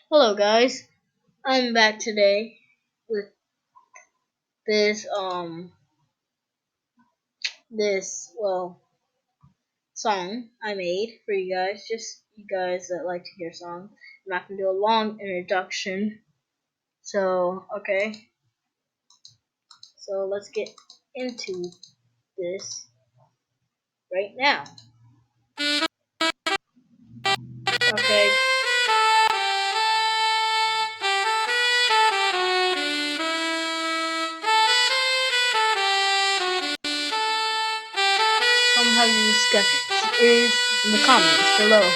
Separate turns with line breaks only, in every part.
Hello guys, I'm back today with this song I made for you guys, just you guys that like to hear songs. I'm not gonna do a long introduction. So let's get into this right now. Okay. Come have you discuss is in the comments below.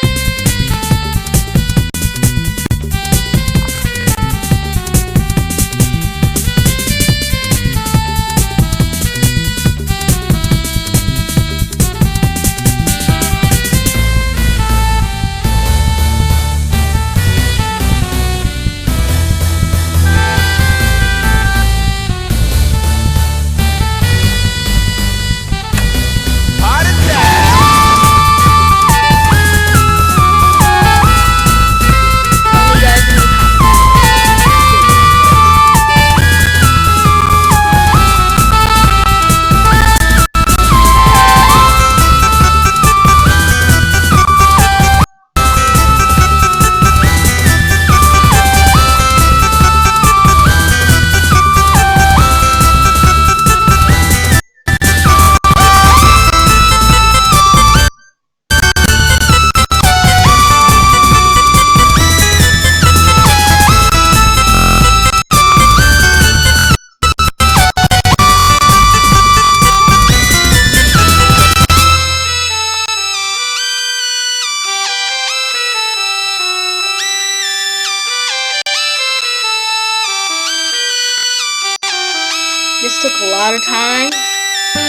This took a lot of time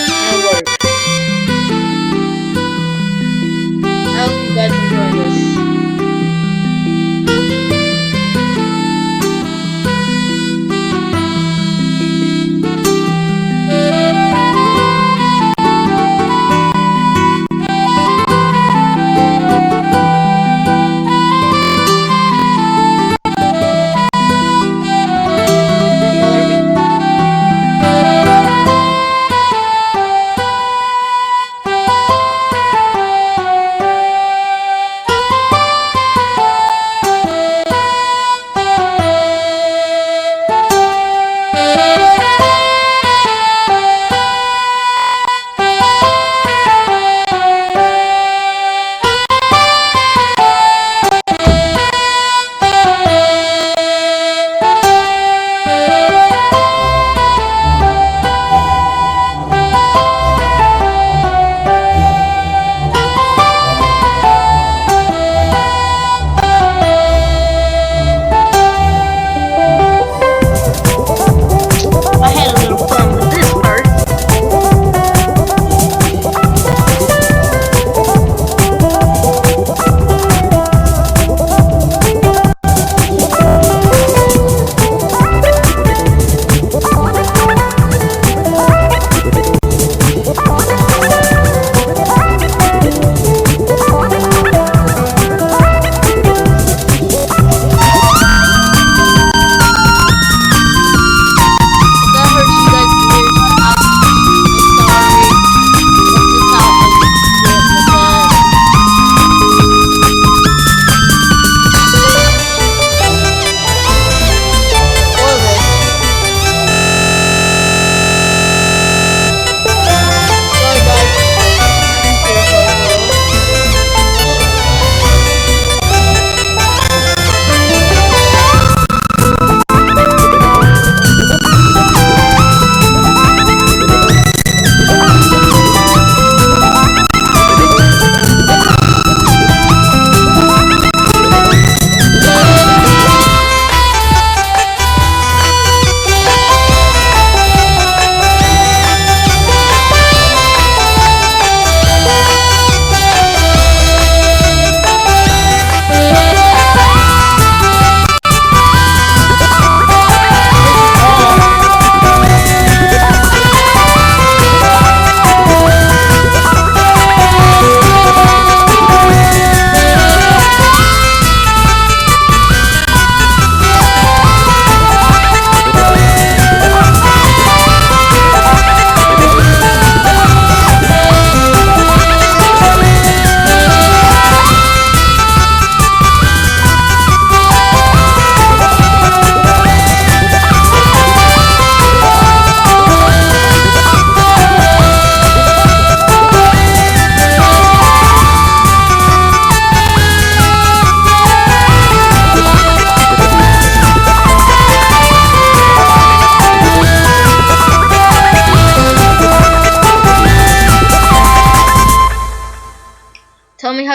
and work. I hope you guys enjoy this.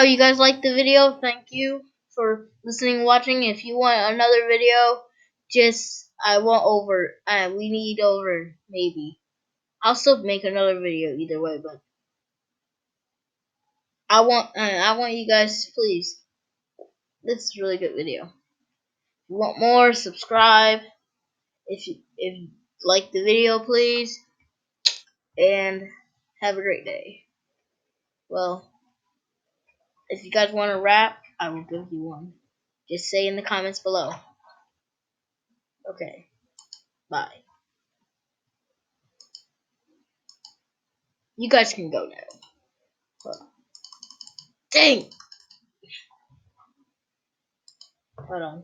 you guys liked the video. Thank you for listening and watching. If you want another video, just we need over maybe. I'll still make another video either way, but I want you guys, please. This is a really good video. If you want more, subscribe. If you like the video, please, and have a great day. Well, if you guys want a rap, I will give you one. Just say in the comments below. Okay, bye. You guys can go now. Dang! Hold on.